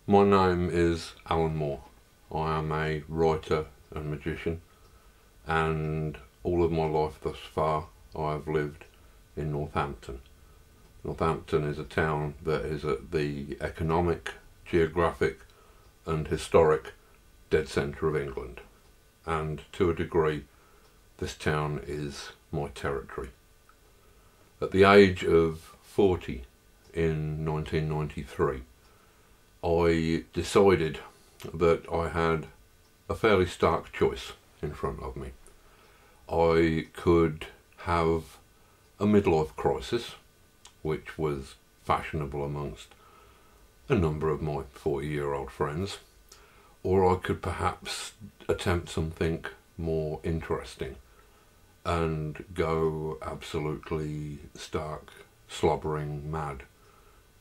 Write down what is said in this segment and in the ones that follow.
My name is Alan Moore. I am a writer and magician, and all of my life thus far I have lived in Northampton. Northampton is a town that is at the economic, geographic and historic dead centre of England, and to a degree this town is my territory. At the age of 40 in 1993, I decided that I had a fairly stark choice in front of me. I could have a midlife crisis, which was fashionable amongst a number of my 40-year-old friends, or I could perhaps attempt something more interesting and go absolutely stark, slobbering mad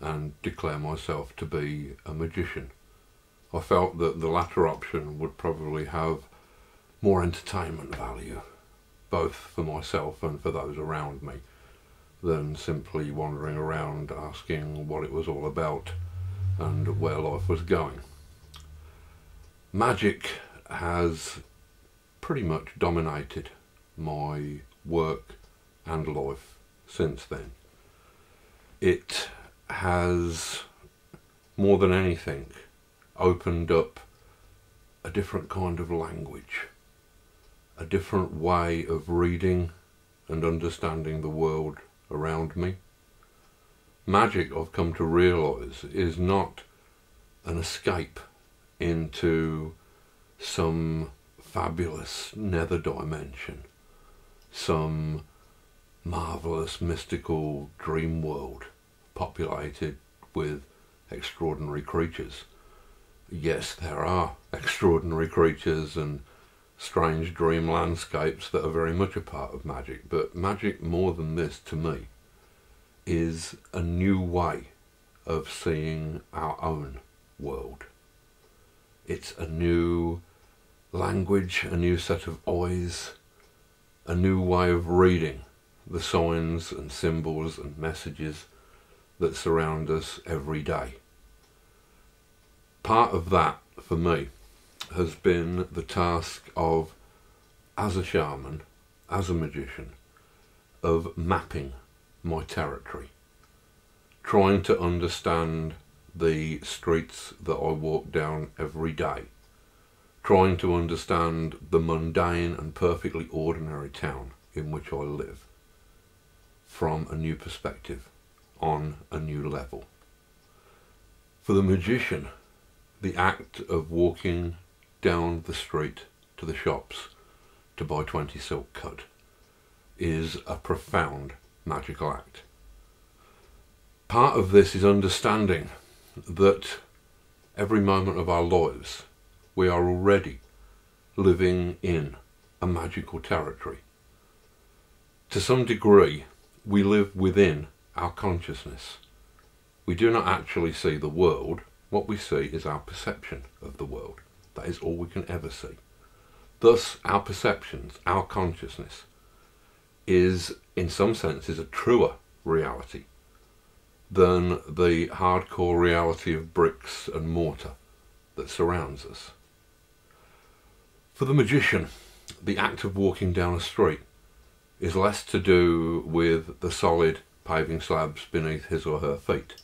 and declare myself to be a magician. I felt that the latter option would probably have more entertainment value, both for myself and for those around me, than simply wandering around asking what it was all about and where life was going. Magic has pretty much dominated my work and life since then. It has, more than anything, opened up a different kind of language, a different way of reading and understanding the world around me. Magic, I've come to realise, is not an escape into some fabulous nether dimension, some marvellous mystical dream world populated with extraordinary creatures. Yes, there are extraordinary creatures and strange dream landscapes that are very much a part of magic, but magic, more than this to me, is a new way of seeing our own world. It's a new language, a new set of eyes, a new way of reading the signs and symbols and messages that surround us every day. Part of that, for me, has been the task of, as a shaman, as a magician, of mapping my territory, trying to understand the streets that I walk down every day, trying to understand the mundane and perfectly ordinary town in which I live from a new perspective, on a new level. For the magician, the act of walking down the street to the shops to buy 20 silk cut is a profound magical act. Part of this is understanding that every moment of our lives we are already living in a magical territory. To some degree, we live within our consciousness. We do not actually see the world. What we see is our perception of the world. That is all we can ever see. Thus, our perceptions, our consciousness, is in some senses a truer reality than the hardcore reality of bricks and mortar that surrounds us. For the magician, the act of walking down a street is less to do with the solid paving slabs beneath his or her feet,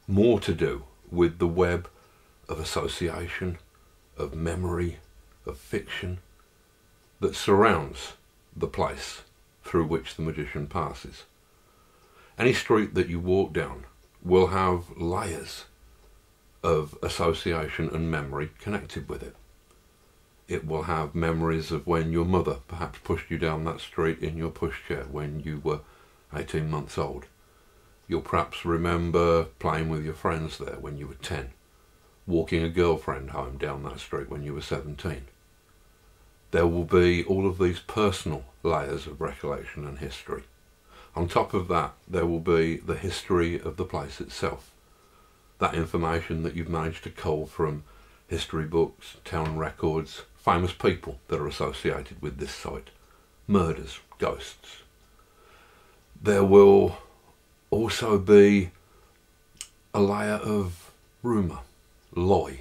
more to do with the web of association, of memory, of fiction that surrounds the place through which the magician passes. Any street that you walk down will have layers of association and memory connected with it. It will have memories of when your mother perhaps pushed you down that street in your pushchair when you were 18 months old. You'll perhaps remember playing with your friends there when you were 10, walking a girlfriend home down that street when you were 17. There will be all of these personal layers of recollection and history. On top of that, there will be the history of the place itself. That information that you've managed to cull from history books, town records, famous people that are associated with this site, murders, ghosts. There will also be a layer of rumour, lie,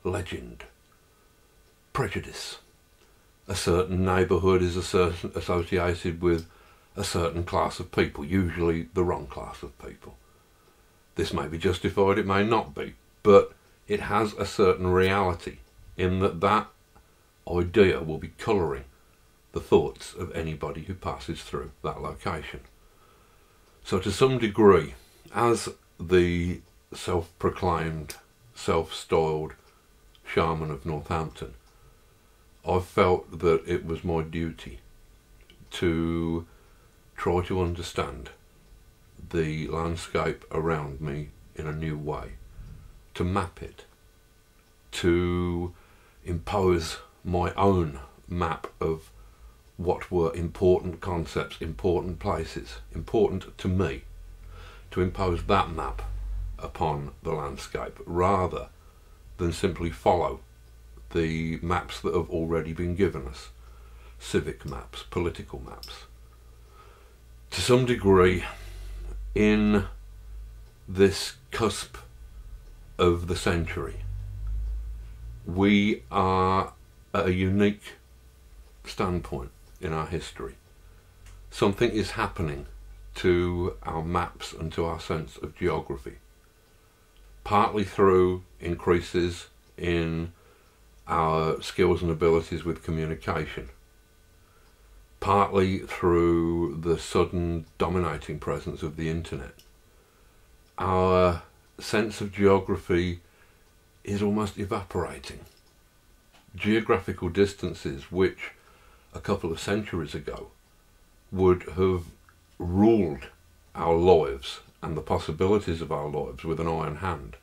legend, prejudice. A certain neighbourhood is associated with a certain class of people, usually the wrong class of people. This may be justified, it may not be, but it has a certain reality in that that idea will be colouring the thoughts of anybody who passes through that location. So to some degree, as the self-proclaimed, self-styled shaman of Northampton, I've felt that it was my duty to try to understand the landscape around me in a new way, to map it, to impose my own map of what were important concepts, important places, important to me, to impose that map upon the landscape rather than simply follow the maps that have already been given us, civic maps, political maps. To some degree, in this cusp of the century, we are at a unique standpoint in our history. Something is happening to our maps and to our sense of geography, partly through increases in our skills and abilities with communication, partly through the sudden dominating presence of the internet. Our sense of geography is almost evaporating. Geographical distances which a couple of centuries ago would have ruled our lives and the possibilities of our lives with an iron hand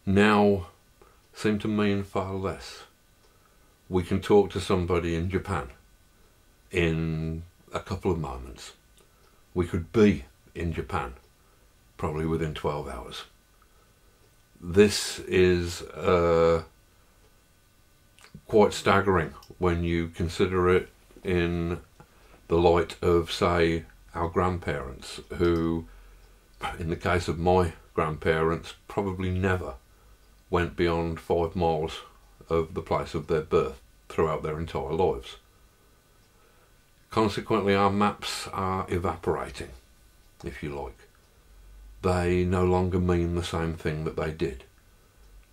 now seem to mean far less. We can talk to somebody in Japan in a couple of moments. We could be in Japan probably within 12 hours. This is quite staggering when you consider it in the light of, say, our grandparents, who, in the case of my grandparents, probably never went beyond 5 miles of the place of their birth throughout their entire lives. Consequently, our maps are evaporating, if you like. They no longer mean the same thing that they did.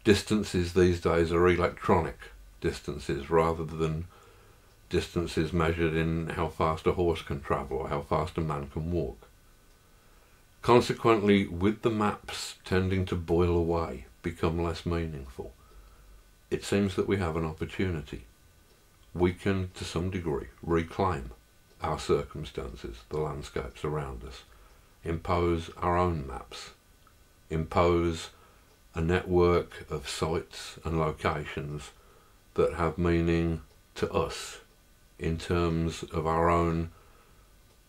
Distances these days are electronic distances rather than distances measured in how fast a horse can travel or how fast a man can walk. Consequently, with the maps tending to boil away, become less meaningful, it seems that we have an opportunity. We can, to some degree, reclaim our circumstances, the landscapes around us, impose our own maps, impose a network of sites and locations that have meaning to us in terms of our own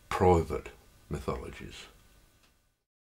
private mythologies.